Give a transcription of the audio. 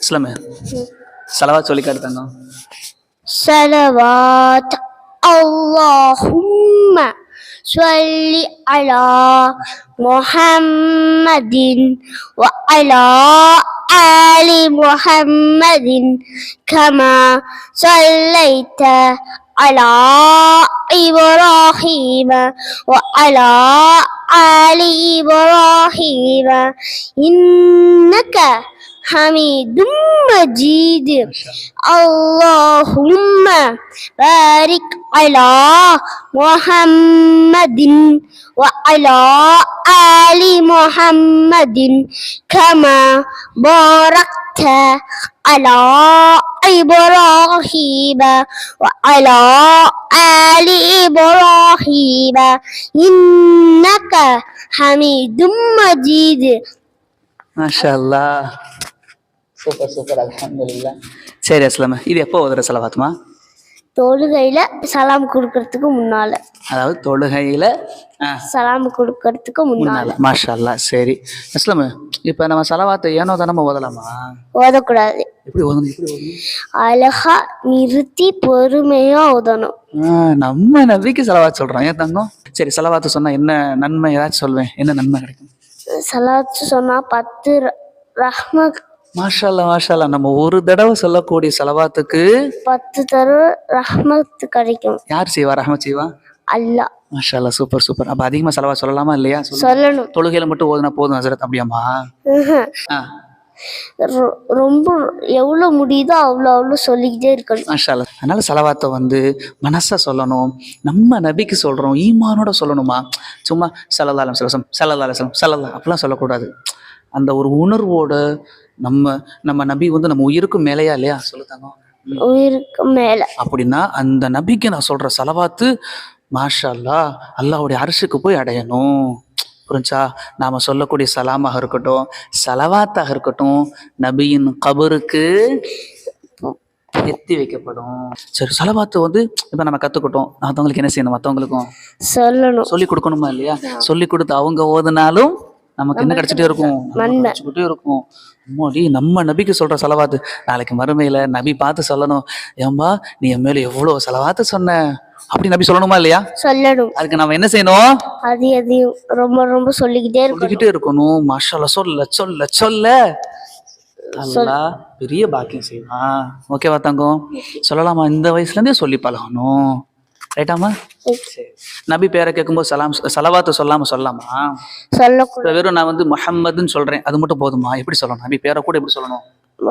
இஸ்லாமே சலவாத் சொல்லி காட்டுத்தாங்க. صلوات اللهم صل على محمد وعلى آل محمد كما صليت على إبراهيم وعلى آل إبراهيم إنك حميد مجيد. اللهم بارك على محمد وعلى آل محمد كما باركت على إبراهيم وعلى آل إبراهيم إنك حميد مجيد. மாஷா அல்லாஹ். சூப்பர் அல்ஹம்துலில்லாஹ். சரி அஸ்லாம, இது எப்போ ஓதுற சலவாத்துமா? தொழுகையில சலாம் கொடுக்கறதுக்கு முன்னால. அதாவது தொழுகையில சலாம் கொடுக்கறதுக்கு முன்னால. மாஷா அல்லாஹ். சரி அஸ்லாம, இப்ப நம்ம சலவாத்தை ஏனோ தானே ஓதலாமா? ஓதக்கூடாது. எப்படி ஓதணும்? அழகா நிறுத்தி பொறுமையா ஓதணும். நம்ம நபிக்கு சலவாத் சொல்றோம் ஏன் தங்கம்? சரி, சலவாத்து சொன்னா என்ன நன்மை ஏதாச்சும் சொல்வேன், என்ன நன்மை கிடைக்கும்? சலாத்து சொன்னா 10 ரஹ்மத். மாஷா அல்லாஹ். நம்ம ஒரு தடவை சொல்லக்கூடிய சலவாத்துக்கு 10 தடவை ரஹ்மத் கிடைக்கும். யார் செய்வா? ரஹ்மத் செய்வா அல்லாஹ். மாஷா அல்லாஹ். சூப்பர். அப்ப அதிகமா சலவாத் சொல்லலாமா இல்லையா? சொல்லணும். தொழுகையில மட்டும் ஓதுனா போதும் ஹஸரத், அப்படியாமா? ரொம்ப எவ்வளவு முடியுதோ அவ்வளோ சொல்லிக்கிட்டே இருக்கணும். மாஷா அல்லாஹ். அதனால சலவாத்தை மனசா சொல்லணும், நம்ம நபிக்கு சொல்றோம் ஈமானோட சொல்லணுமா? சும்மா ஸல்லல்லாஹு அலைஹி வஸல்லம் ஸல்லல்லாஹு அப்படிலாம் சொல்லக்கூடாது. அந்த ஒரு உணர்வோட நம்ம நபி நம்ம உயிருக்கு மேலையா இல்லையா? சொல்லுதாங்க, உயிருக்கு மேல. அப்படின்னா அந்த நபிக்கு நான் சொல்ற சலவாத்து மாஷா அல்லாஹ் அல்லாஹ்வுடைய அர்ஷுக்கு போய் அடையணும். புரிஞ்சா? நாம சொல்லக்கூடிய சலாமாக இருக்கட்டும், சலவாத்தாக இருக்கட்டும், நபியின் கபருக்கு எத்தி வைக்கப்படும். சரி, சலவாத்து இப்ப நம்ம கத்துக்கிட்டோம், மற்றவங்களுக்கு என்ன செய்யணும்? மற்றவங்களுக்கும் சொல்லணும், சொல்லி கொடுக்கணுமா இல்லையா? சொல்லி கொடுத்து அவங்க ஓதுனாலும் நமக்கு என்ன கிடைச்சிட்டே இருக்கும்? கிடைச்சிக்கிட்டே இருக்கும். அம்மாடி, நம்ம நபிக்கு சொல்ற சலவாத்து நாளைக்கு மறுமையில நபி பார்த்து சொல்லணும், ஏம்பா நீ என் மேல எவ்வளவு சலவாத்து சொன்ன அப்படி நபி சொல்லணுமா இல்லையா? சொல்லணும். அதுக்கு நம்ம என்ன செய்யணும்? அதையும் ரொம்ப சொல்லிக்கிட்டே இருக்கணும். மாஷா அல்லாஹ். சொல்ல அல்லாஹ் பெரிய பாக்கியம் செய்வான். ஓகேவா தங்கம்? சொல்லலாமா? இந்த வயசுல இருந்தே சொல்லி பழகணும். ரைட்டாமா? நபி பேரை கேட்கும்போது சலவாத்து சொல்லலாமா? சொல்லலாமா? சொல்லக்கூடாது. வெறும் நான் முஹம்மதுன்னு சொல்றேன், அது மட்டும் போதுமா? எப்படி சொல்லணும்? நபி பேரை கூட எப்படி சொல்லணும்?